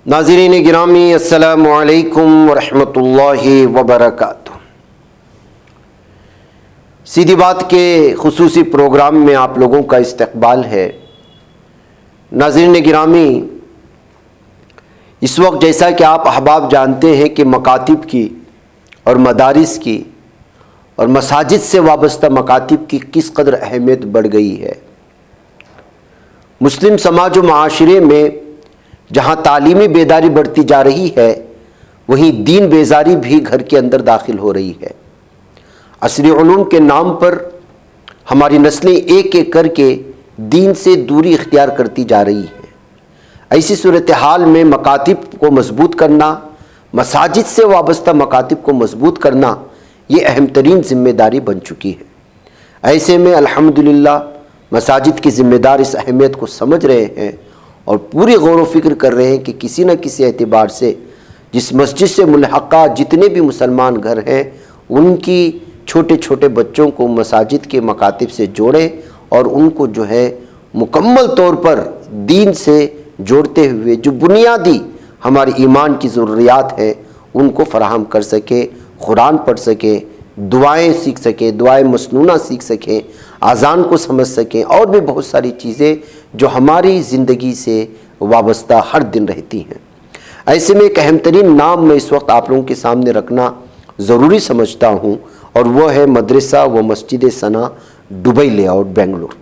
ناظرین گرامی السلام علیکم ورحمۃ اللہ وبرکاتہ۔ سیدھی بات کے خصوصی پروگرام میں آپ لوگوں کا استقبال ہے۔ ناظرین گرامی، اس وقت جیسا کہ آپ احباب جانتے ہیں کہ مکاتب کی اور مدارس کی اور مساجد سے وابستہ مکاتب کی کس قدر اہمیت بڑھ گئی ہے۔ مسلم سماج و معاشرے میں جہاں تعلیمی بیداری بڑھتی جا رہی ہے، وہیں دین بیزاری بھی گھر کے اندر داخل ہو رہی ہے۔ عصری علوم کے نام پر ہماری نسلیں ایک ایک کر کے دین سے دوری اختیار کرتی جا رہی ہیں۔ ایسی صورتحال میں مکاتب کو مضبوط کرنا، مساجد سے وابستہ مکاتب کو مضبوط کرنا، یہ اہم ترین ذمہ داری بن چکی ہے۔ ایسے میں الحمدللہ مساجد کی ذمہ دار اس اہمیت کو سمجھ رہے ہیں اور پوری غور و فکر کر رہے ہیں کہ کسی نہ کسی اعتبار سے جس مسجد سے ملحقہ جتنے بھی مسلمان گھر ہیں، ان کی چھوٹے چھوٹے بچوں کو مساجد کے مکاتب سے جوڑیں اور ان کو جو ہے مکمل طور پر دین سے جوڑتے ہوئے جو بنیادی ہماری ایمان کی ضروریات ہیں ان کو فراہم کر سکیں، قرآن پڑھ سکیں، دعائیں سیکھ سکیں، دعائیں مسنونہ سیکھ سکیں، اذان کو سمجھ سکیں، اور بھی بہت ساری چیزیں جو ہماری زندگی سے وابستہ ہر دن رہتی ہیں۔ ایسے میں ایک اہم ترین نام میں اس وقت آپ لوگوں کے سامنے رکھنا ضروری سمجھتا ہوں، اور وہ ہے مدرسہ و مسجد ثنا دبئی لے آؤٹ بنگلور۔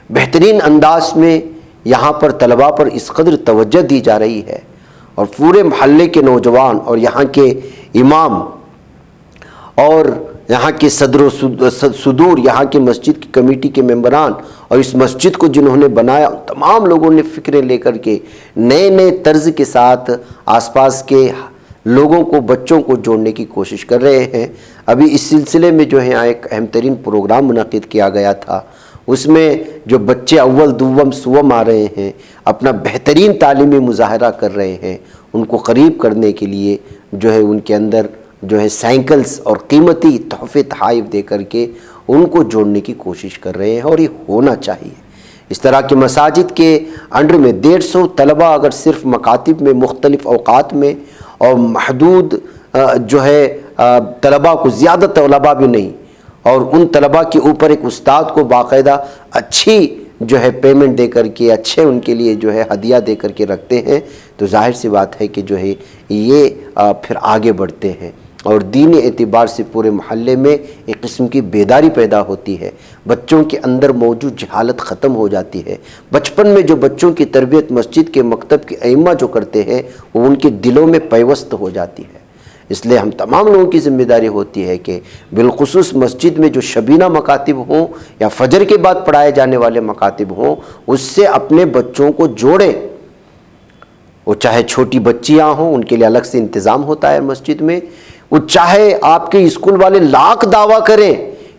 بہترین انداز میں یہاں پر طلباء پر اس قدر توجہ دی جا رہی ہے، اور پورے محلے کے نوجوان اور یہاں کے امام اور یہاں کے صدر و صدور، یہاں کے مسجد کی کمیٹی کے ممبران اور اس مسجد کو جنہوں نے بنایا، تمام لوگوں نے فکریں لے کر کے نئے نئے طرز کے ساتھ آس پاس کے لوگوں کو، بچوں کو جوڑنے کی کوشش کر رہے ہیں۔ ابھی اس سلسلے میں جو ہے ایک اہم ترین پروگرام منعقد کیا گیا تھا، اس میں جو بچے اول دوم سوم آ رہے ہیں، اپنا بہترین تعلیمی مظاہرہ کر رہے ہیں، ان کو قریب کرنے کے لیے جو ہے ان کے اندر جو ہے سائیکلز اور قیمتی تحفے تحائف دے کر کے ان کو جوڑنے کی کوشش کر رہے ہیں، اور یہ ہونا چاہیے۔ اس طرح کے مساجد کے انڈر میں 150 طلباء اگر صرف مکاتب میں مختلف اوقات میں اور محدود جو ہے طلباء کو، زیادہ طلباء بھی نہیں، اور ان طلباء کے اوپر ایک استاد کو باقاعدہ اچھی جو ہے پیمنٹ دے کر کے، اچھے ان کے لیے جو ہے ہدیہ دے کر کے رکھتے ہیں، تو ظاہر سی بات ہے کہ جو ہے یہ پھر آگے بڑھتے ہیں، اور دینی اعتبار سے پورے محلے میں ایک قسم کی بیداری پیدا ہوتی ہے۔ بچوں کے اندر موجود جہالت ختم ہو جاتی ہے۔ بچپن میں جو بچوں کی تربیت مسجد کے مکتب کے ائمہ جو کرتے ہیں، وہ ان کے دلوں میں پیوست ہو جاتی ہے۔ اس لیے ہم تمام لوگوں کی ذمہ داری ہوتی ہے کہ بالخصوص مسجد میں جو شبینہ مکاتب ہوں یا فجر کے بعد پڑھائے جانے والے مکاتب ہوں، اس سے اپنے بچوں کو جوڑیں۔ وہ چاہے چھوٹی بچیاں ہوں، ان کے لیے الگ سے انتظام ہوتا ہے مسجد میں، وہ چاہے آپ کے اسکول والے لاکھ دعویٰ کریں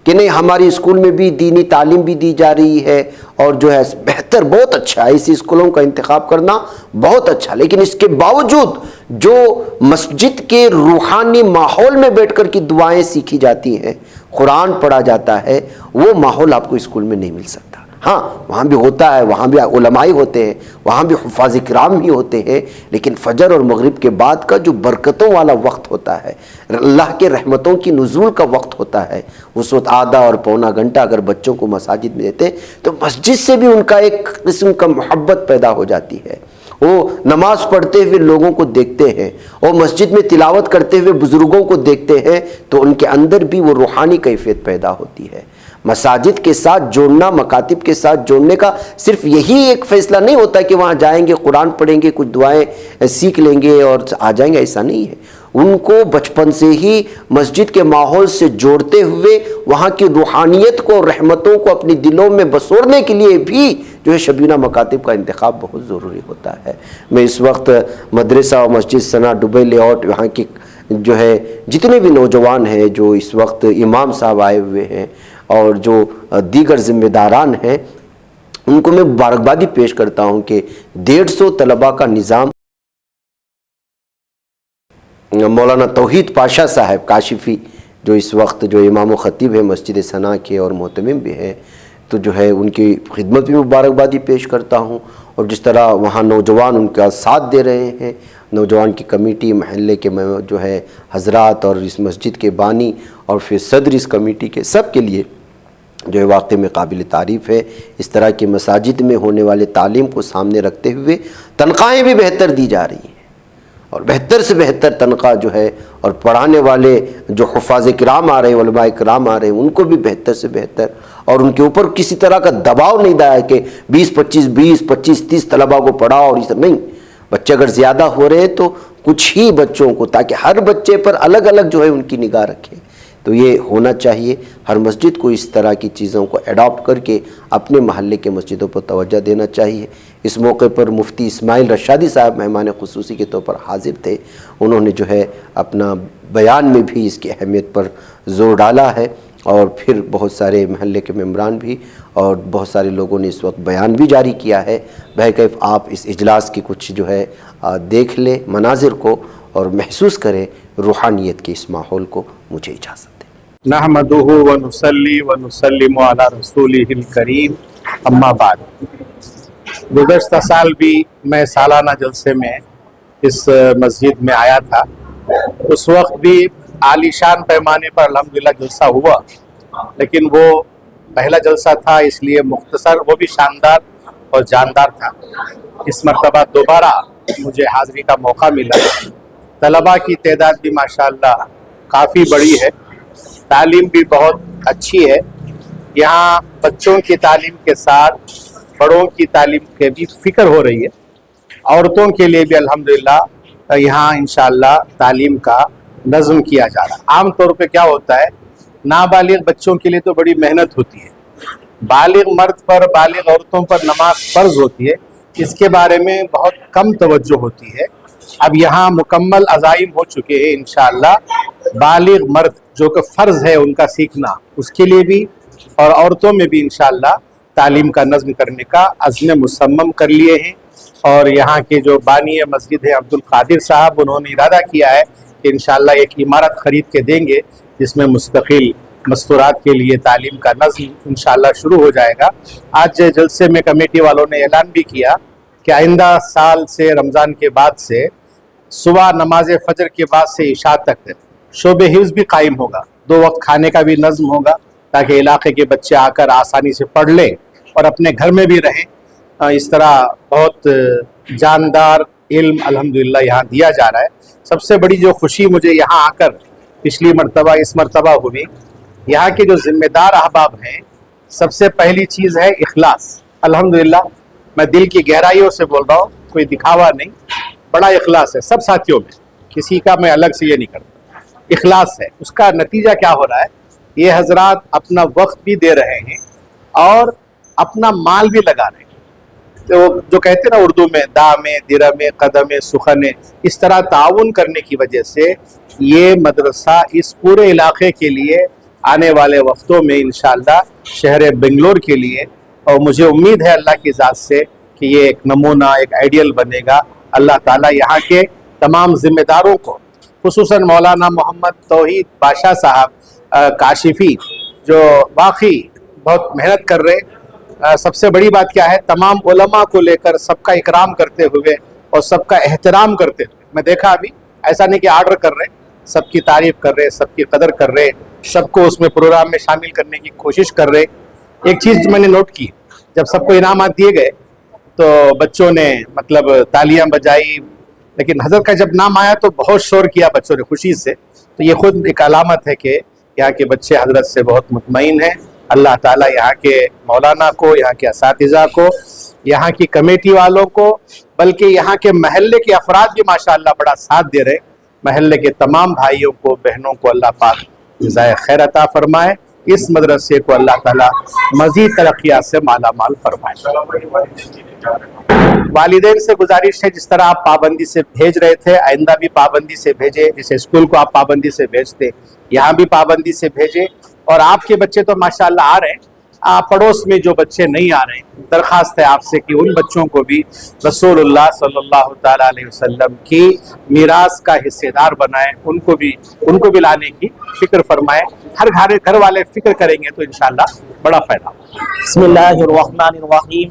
کہ نہیں ہماری اسکول میں بھی دینی تعلیم بھی دی جا رہی ہے اور جو ہے بہتر، بہت اچھا ہے، ایسی اسکولوں کا انتخاب کرنا بہت اچھا، لیکن اس کے باوجود جو مسجد کے روحانی ماحول میں بیٹھ کر کی دعائیں سیکھی جاتی ہیں، قرآن پڑھا جاتا ہے، وہ ماحول آپ کو اسکول میں نہیں مل سکتا۔ ہاں، وہاں بھی ہوتا ہے، وہاں بھی علماء ہوتے ہیں، وہاں بھی حفاظ کرام ہی ہوتے ہیں، لیکن فجر اور مغرب کے بعد کا جو برکتوں والا وقت ہوتا ہے، اللہ کے رحمتوں کی نزول کا وقت ہوتا ہے، اس وقت آدھا اور پونا گھنٹہ اگر بچوں کو مساجد میں دیتے تو مسجد سے بھی ان کا ایک قسم کا محبت پیدا ہو جاتی ہے۔ وہ نماز پڑھتے ہوئے لوگوں کو دیکھتے ہیں، اور مسجد میں تلاوت کرتے ہوئے بزرگوں کو دیکھتے ہیں، تو ان کے اندر بھی وہ روحانی کیفیت پیدا ہوتی ہے۔ مساجد کے ساتھ جوڑنا، مکاتب کے ساتھ جوڑنے کا صرف یہی ایک فیصلہ نہیں ہوتا کہ وہاں جائیں گے، قرآن پڑھیں گے، کچھ دعائیں سیکھ لیں گے اور آ جائیں گے، ایسا نہیں ہے۔ ان کو بچپن سے ہی مسجد کے ماحول سے جوڑتے ہوئے وہاں کی روحانیت کو، رحمتوں کو اپنی دلوں میں بسورنے کے لیے بھی جو ہے شبینہ مکاتب کا انتخاب بہت ضروری ہوتا ہے۔ میں اس وقت مدرسہ و مسجد ثنا دبئی لے آؤٹ یہاں کی جو ہے جتنے بھی نوجوان ہیں، جو اس وقت امام صاحب آئے ہوئے ہیں اور جو دیگر ذمہ داران ہیں، ان کو میں مبارکبادی پیش کرتا ہوں کہ 150 طلباء کا نظام مولانا توحید پاشا صاحب کاشفی، جو اس وقت جو امام و خطیب ہے مسجد ثنا کے اور محتمم بھی ہیں، تو جو ہے ان کی خدمت بھی مبارکبادی پیش کرتا ہوں، اور جس طرح وہاں نوجوان ان کا ساتھ دے رہے ہیں، نوجوان کی کمیٹی، محلے کے جو ہے حضرات اور اس مسجد کے بانی اور پھر صدر اس کمیٹی کے، سب کے لیے جو ہے واقعی میں قابل تعریف ہے۔ اس طرح کی مساجد میں ہونے والے تعلیم کو سامنے رکھتے ہوئے تنخواہیں بھی بہتر دی جا رہی ہیں، اور بہتر سے بہتر تنخواہ جو ہے، اور پڑھانے والے جو حفاظ کرام آ رہے ہیں، علماء کرام آ رہے ہیں، ان کو بھی بہتر سے بہتر، اور ان کے اوپر کسی طرح کا دباؤ نہیں دیا ہے کہ 20-25 طلباء کو پڑھاؤ، اور اس نہیں، بچے اگر زیادہ ہو رہے ہیں تو کچھ ہی بچوں کو، تاکہ ہر بچے پر الگ الگ جو ہے ان کی نگاہ رکھے۔ تو یہ ہونا چاہیے، ہر مسجد کو اس طرح کی چیزوں کو اڈاپٹ کر کے اپنے محلے کے مسجدوں پر توجہ دینا چاہیے۔ اس موقع پر مفتی اسماعیل رشادی صاحب مہمان خصوصی کے طور پر حاضر تھے، انہوں نے جو ہے اپنا بیان میں بھی اس کی اہمیت پر زور ڈالا ہے، اور پھر بہت سارے محلے کے ممبران بھی اور بہت سارے لوگوں نے اس وقت بیان بھی جاری کیا ہے۔ بہرکیف آپ اس اجلاس کی کچھ جو ہے دیکھ لیں مناظر کو اور محسوس کریں روحانیت کے اس ماحول کو۔ مجھے اجازت دیں۔ نحمدہ ونصلی ونسلم علی رسولہ الکریم، اما بعد۔ گزشتہ سال بھی میں سالانہ جلسے میں اس مسجد میں آیا تھا، اس وقت بھی عالی شان پیمانے پر الحمدللہ جلسہ ہوا، لیکن وہ پہلا جلسہ تھا اس لیے مختصر، وہ بھی شاندار اور جاندار تھا۔ اس مرتبہ دوبارہ مجھے حاضری کا موقع ملا۔ طلباء کی تعداد بھی ماشاءاللہ کافی بڑی ہے، تعلیم بھی بہت اچھی ہے۔ یہاں بچوں کی تعلیم کے ساتھ بڑوں کی تعلیم کے بھی فکر ہو رہی ہے، عورتوں کے لیے بھی الحمدللہ یہاں انشاءاللہ تعلیم کا نظم کیا جا رہا ہے۔ عام طور پہ کیا ہوتا ہے، نابالغ بچوں کے لیے تو بڑی محنت ہوتی ہے، بالغ مرد پر، بالغ عورتوں پر نماز فرض ہوتی ہے، اس کے بارے میں بہت کم توجہ ہوتی ہے۔ اب یہاں مکمل عزائم ہو چکے ہیں انشاءاللہ، بالغ مرد جو کہ فرض ہے ان کا سیکھنا، اس کے لیے بھی اور عورتوں میں بھی انشاءاللہ تعلیم کا نظم کرنے کا عزم مصمم کر لیے ہیں۔ اور یہاں کے جو بانی مسجد ہے عبد القادر صاحب، انہوں نے ارادہ کیا ہے کہ انشاءاللہ ایک عمارت خرید کے دیں گے جس میں مستقل مستورات کے لیے تعلیم کا نظم انشاءاللہ شروع ہو جائے گا۔ آج جلسے میں کمیٹی والوں نے اعلان بھی کیا کہ آئندہ سال سے، رمضان کے بعد سے، صبح نماز فجر کے بعد سے عشاء تک شعب حفظ بھی قائم ہوگا، 2 وقت کھانے کا بھی نظم ہوگا، تاکہ علاقے کے بچے آ کر آسانی سے پڑھ لیں اور اپنے گھر میں بھی رہیں۔ اس طرح بہت جاندار علم الحمدللہ یہاں دیا جا رہا ہے۔ سب سے بڑی جو خوشی مجھے یہاں آ کر پچھلی مرتبہ اس مرتبہ ہوئی، یہاں کے جو ذمہ دار احباب ہیں، سب سے پہلی چیز ہے اخلاص۔ الحمدللہ میں دل کی گہرائیوں سے بول رہا ہوں، کوئی دکھاوا نہیں، بڑا اخلاص ہے سب ساتھیوں میں، کسی کا میں الگ سے یہ نہیں کرتا، اخلاص ہے۔ اس کا نتیجہ کیا ہو رہا ہے، یہ حضرات اپنا وقت بھی دے رہے ہیں اور اپنا مال بھی لگا رہے ہیں۔ تو جو کہتے ہیں نا اردو میں، دامے درمے قدمے سخنے، اس طرح تعاون کرنے کی وجہ سے یہ مدرسہ اس پورے علاقے کے لیے آنے والے وقتوں میں انشاءاللہ شہر بنگلور کے لیے، اور مجھے امید ہے اللہ کی ذات سے کہ یہ ایک نمونہ، ایک آئیڈیل بنے گا۔ اللہ تعالیٰ یہاں کے تمام ذمہ داروں کو، خصوصاً مولانا محمد توحید بادشاہ صاحب کاشفی، جو واقعی بہت محنت کر رہے، سب سے بڑی بات کیا ہے، تمام علماء کو لے کر سب کا اکرام کرتے ہوئے اور سب کا احترام کرتے ہوئے، میں دیکھا ابھی ایسا نہیں کہ آرڈر کر رہے، سب کی تعریف کر رہے، سب کی قدر کر رہے، سب کو اس میں پروگرام میں شامل کرنے کی کوشش کر رہے۔ ایک چیز میں نے نوٹ کی، جب سب کو انعامات دیے گئے تو بچوں نے مطلب تالیاں بجائی، لیکن حضرت کا جب نام آیا تو بہت شور کیا بچوں نے خوشی سے۔ تو یہ خود ایک علامت ہے کہ یہاں کے بچے حضرت سے بہت مطمئن ہیں۔ اللہ تعالیٰ یہاں کے مولانا کو، یہاں کے اساتذہ کو، یہاں کی کمیٹی والوں کو، بلکہ یہاں کے محلے کے افراد بھی ماشاءاللہ بڑا ساتھ دے رہے۔ محلے کے تمام بھائیوں کو، بہنوں کو اللہ پاک جزائے خیر عطا فرمائے، اس مدرسے کو اللہ تعالیٰ مزید ترقیات سے مالا مال فرمائے۔ والدین سے گزارش ہے، جس طرح آپ پابندی سے بھیج رہے تھے، آئندہ بھی پابندی سے بھیجے، جیسے اسکول کو آپ پابندی سے بھیجتے، یہاں بھی پابندی سے بھیجے۔ اور آپ کے بچے تو ماشاءاللہ آ رہے ہیں، پڑوس میں جو بچے نہیں آ رہے ہیں، درخواست ہے آپ سے کہ ان بچوں کو بھی رسول اللہ صلی اللہ تعالیٰ علیہ وسلم کی میراث کا حصے دار بنائیں، ان کو بھی لانے کی فکر فرمائیں۔ ہر گھر والے فکر کریں گے تو انشاءاللہ بڑا فائدہ۔ بسم اللہ الرحمن الرحیم،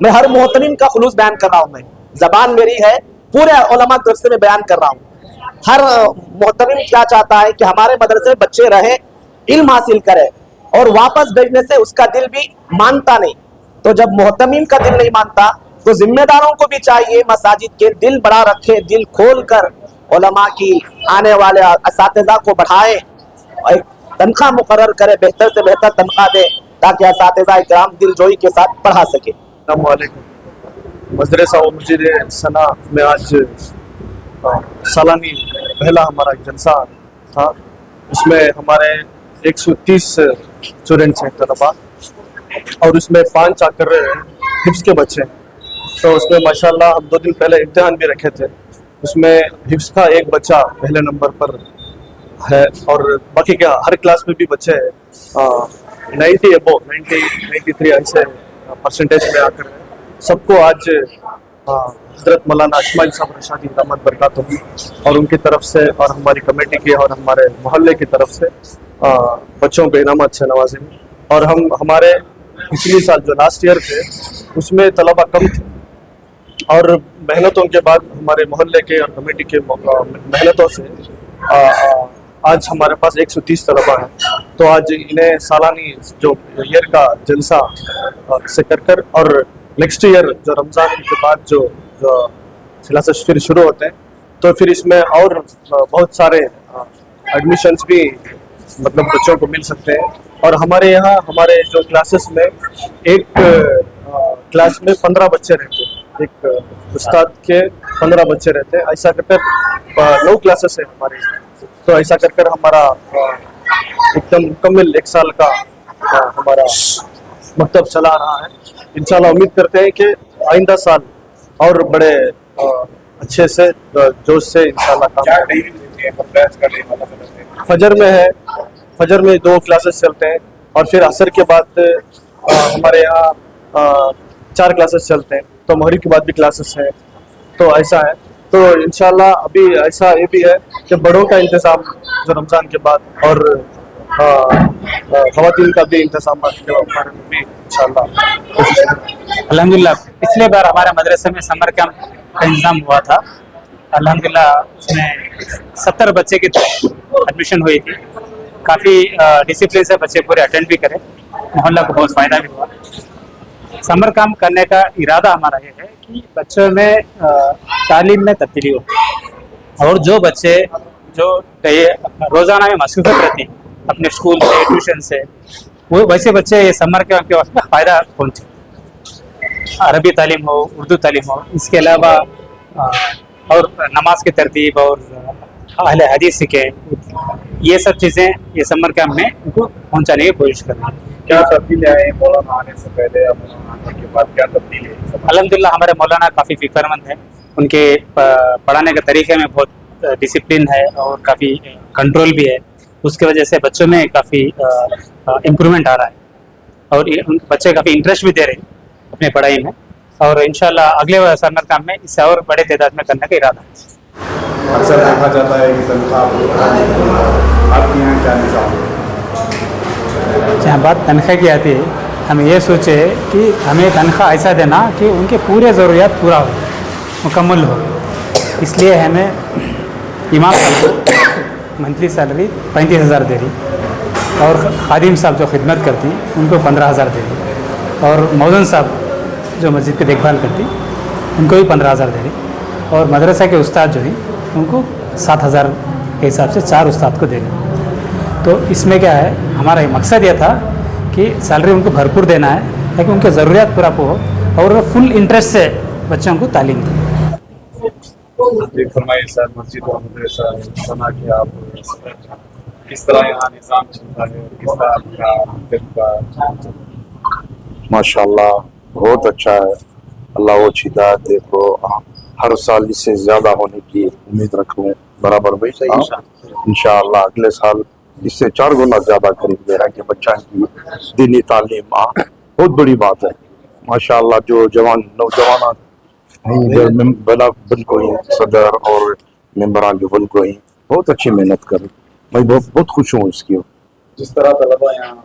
میں ہر محترم کا خلوص بیان کر رہا ہوں. میں زبان میری ہے, پورے علماء کی طرف سے میں بیان کر رہا ہوں. ہر محترم کیا چاہتا ہے کہ ہمارے مدرسے میں بچے رہیں, علم حاصل کرے, اور واپس بھیجنے سے اس کا دل بھی مانتا نہیں. تو جب محتمین کا دل نہیں مانتا تو ذمہ داروں کو بھی چاہیے مساجد کے دل بڑا رکھے, دل کھول کر علماء کی آنے والے اساتذہ کو بڑھائے, ایک تنخواہ مقرر کرے, بہتر سے بہتر تنخواہ دے تاکہ اساتذہ کرام دل جوئی کے ساتھ پڑھا سکے. السلام علیکم. مدرسہ و مسجد ثنا میں آج سالانہ پہلا ہمارا جلسہ تھا. اس میں ہمارے 130 اسٹوڈنٹس ہیں طلباء, اور اس میں 5 آ کر حفظ کے بچے ہیں. تو اس میں ماشاءاللہ ہم 2 دن پہلے امتحان بھی رکھے تھے. اس میں حفظ کا ایک بچہ پہلے نمبر پر ہے, اور باقی کیا ہر کلاس میں بھی بچے ہیں 90 ابو 93 ایسے پرسنٹیج میں آ کر سب کو آج حضرت مولانا اسماعیل صاحب رشادی دامت برکاتہ اور ان کی طرف سے اور ہماری کمیٹی کی اور ہمارے محلے کی طرف سے بچوں کو انعامات سے نوازیں. اور ہمارے پچھلی سال جو لاسٹ ایئر تھے اس میں طلبہ کم تھے, اور محنتوں کے بعد ہمارے محلے کے اور کمیٹی کے محنتوں سے آج ہمارے پاس 130 طلباء ہیں. تو آج انہیں سالانہ جو ایئر کا جلسہ سے کر اور نیکسٹ ایئر جو رمضان کے بعد جو کلاسز پھر شروع ہوتے ہیں تو پھر اس میں اور بہت سارے ایڈمیشنز بھی مطلب بچوں کو مل سکتے ہیں. اور ہمارے یہاں ہمارے جو کلاسز میں ایک کلاس میں 15 بچے رہتے ہیں, ایک استاد کے 15 بچے رہتے ہیں. ایسا کر کر 9 کلاسز ہیں ہمارے یہاں. تو ایسا کر کر ہمارا ایک دم مکمل 1 سال کا ہمارا مکتب چلا رہا ہے. انشاءاللہ امید کرتے ہیں کہ آئندہ سال اور بڑے اچھے سے جوش سے انشاءاللہ کام. فجر میں ہے, فجر میں 2 کلاسز چلتے ہیں, اور پھر عصر کے بعد ہمارے یہاں 4 کلاسز چلتے ہیں. تو مغرب کے بعد بھی کلاسز ہیں. تو ایسا ہے. تو انشاءاللہ ابھی ایسا یہ بھی ہے کہ بڑوں کا انتظام جو رمضان کے بعد اور خواتین کا بھی انتظامات کے بارے میں بھی انشاءاللہ. الحمدللہ پچھلے بار ہمارے مدرسے میں سمر کیمپ کا انتظام ہوا تھا. الحمدللہ اس میں 70 بچے کی ایڈمیشن ہوئی تھی. کافی ڈسپلن سے بچے پورے اٹینڈ بھی کرے, محلہ کو بہت فائدہ بھی ہوا. سمر کیمپ کرنے کا ارادہ ہمارا یہ ہے کہ بچوں میں تعلیم میں تبدیلی ہو, اور جو بچے جو روزانہ میں مصروفیت رہتی ہیں اپنے اسکول سے ٹیوشن سے, وہ ویسے بچے یہ سمر کیمپ کے وقت میں فائدہ پہنچے. عربی تعلیم ہو, اردو تعلیم ہو, اس کے علاوہ اور نماز کی ترتیب اور اہل حدیث سیکھیں. یہ سب چیزیں یہ سمر کیمپ میں ان کو پہنچانے کی کوشش کر رہے ہیں. کیا تبدیلی آئی مولانا آنے سے پہلے اور مولانا آنے کے بعد کیا تبدیلی ہے؟ الحمدللہ ہمارے مولانا کافی فکر مند ہیں. ان کے پڑھانے کے طریقے میں بہت ڈسپلن ہے اور کافی کنٹرول بھی ہے. اس کی وجہ سے بچوں میں کافی امپرومنٹ آ رہا ہے, اور بچے کافی انٹرسٹ بھی دے رہے ہیں اپنے پڑھائی میں. اور انشاءاللہ اگلے سمر کیمپ میں اس سے اور بڑے تعداد میں کرنے کا ارادہ ہے. اکثر دیکھا جاتا ہے کہ تنخواہ آپ کے یہاں کیا نظام ہے؟ جہاں بات تنخواہ کی آتی ہے, ہم یہ سوچے کہ ہمیں تنخواہ ایسا دینا کہ ان کے پورے ضروریات پورا ہو, مکمل ہو. اس لیے ہمیں امام صاحب کو منتھلی سیلری 35,000 دے رہی, اور خادم صاحب جو خدمت کرتی ان کو 15,000 دے رہی, اور مؤذن صاحب جو مسجد کی دیکھ بھال کرتی ان کو بھی 15,000 دے رہی, اور مدرسہ کے استاد جو ہیں ان کو 7,000 کے حساب سے 4 استاد کو دے رہی. تو اس میں کیا ہے, ہمارا مقصد یہ تھا کہ سیلری ان کو بھرپور دینا ہے تاکہ ان کے ضروریات پورا ہو, اور وہ فل انٹرسٹ سے بچوں کو تعلیم دیں. فرمائیے سر, مسجد و مدرسہ ثنا کے آپ کس طرح یہاں نظام چلتا ہے, کس طرح آپ کا دن کا؟ ماشاءاللہ بہت اچھا ہے. اللہ وہ ہدایت دے تو ہر سال اس سے زیادہ ہونے کی امید رکھوں. برابر بھائی صحیح انشاءاللہ اگلے سال اس سے 4 گنا زیادہ قریب دے رہا ہے کہ بچہ کی دینی تعلیم بہت بڑی بات ہے. ماشاءاللہ جو نوجوان بلا بن کو ہی صدر اور ممبران جو بن کو ہی بہت اچھی محنت کر, میں بہت خوش ہوں اس کی. جس طرح طلبا یہاں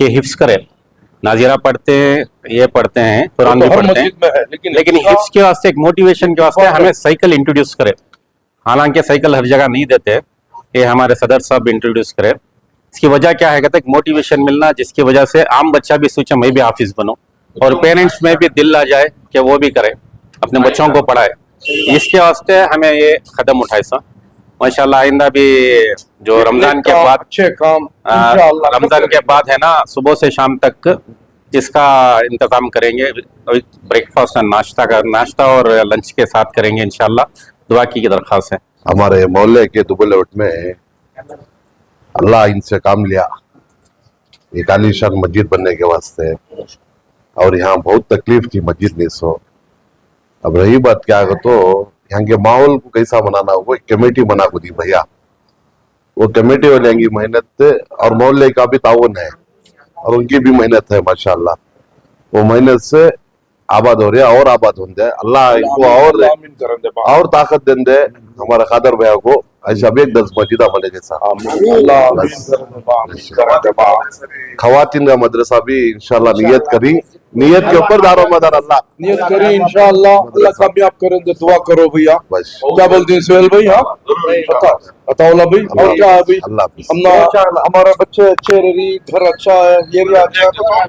کہ حفظ کرے. ناظرہ پڑھتے ہیں, یہ پڑھتے ہیں, قرآن بھی پڑھتے ہیں, لیکن حفظ کے واسطے, ایک موٹیویشن کے واسطے ہمیں سائیکل انٹروڈیوس کرے. حالانکہ سائیکل ہر جگہ نہیں دیتے, یہ ہمارے صدر صاحب انٹروڈیوس کرے. اس کی وجہ کیا ہے, کہتے ہیں موٹیویشن ملنا, جس کی وجہ سے عام بچہ بھی سوچے میں بھی حافظ بنوں, اور پیرنٹس میں بھی دل آ جائے کہ وہ بھی کرے, اپنے بچوں کو پڑھائے. اس کے واسطے ہمیں یہ قدم اٹھائے سا. ماشاءاللہ آئندہ بھی جو رمضان کے بعد, اچھے کام رمضان کے بعد ہے نا, صبح سے شام تک اس کا انتظام کریں گے. بریک فاسٹ اور ناشتہ اور لنچ کے ساتھ کریں گے انشاءاللہ. دعا کی درخواست ہے. ہمارے محلے کے دبلوٹ میں اللہ ان سے کام لیا ایک عالیشان مسجد بننے کے واسطے, اور یہاں بہت تکلیف تھی مسجد نہیں سو. اب رہی بات کیا ہے تو یہاں کے ماحول کو کیسا بنانا ہو, ایک کمیٹی بنا کو دی بھیا. وہ کمیٹی والے کی محنت اور محلے کا بھی تعاون ہے, اور ان کی بھی محنت ہے ماشاءاللہ. وہ محنت سے آباد ہو رہا ہے, اور آباد ہوں دے اللہ ان کو, اور طاقت دیں دے ہمارا قادر بھیا کو, ایسا بھی ایک 10 مسجدہ بنے جیسا. خواتین کا مدرسہ بھی انشاءاللہ نیت کری, نیت کے اوپر دار و مدار اللہ نیت کری انشاءاللہ اللہ کامیاب کریں دے. دعا کرو بھیا. بس کیا بولتے ہیں سہیل بھائی؟ ہاں عطاؤلہ بھائی, اور کیا ہے بھائی؟ اللہ حافظ. ہمارا بچے اچھے رہی, گھر اچھا ہے, ایریا اچھا ہے.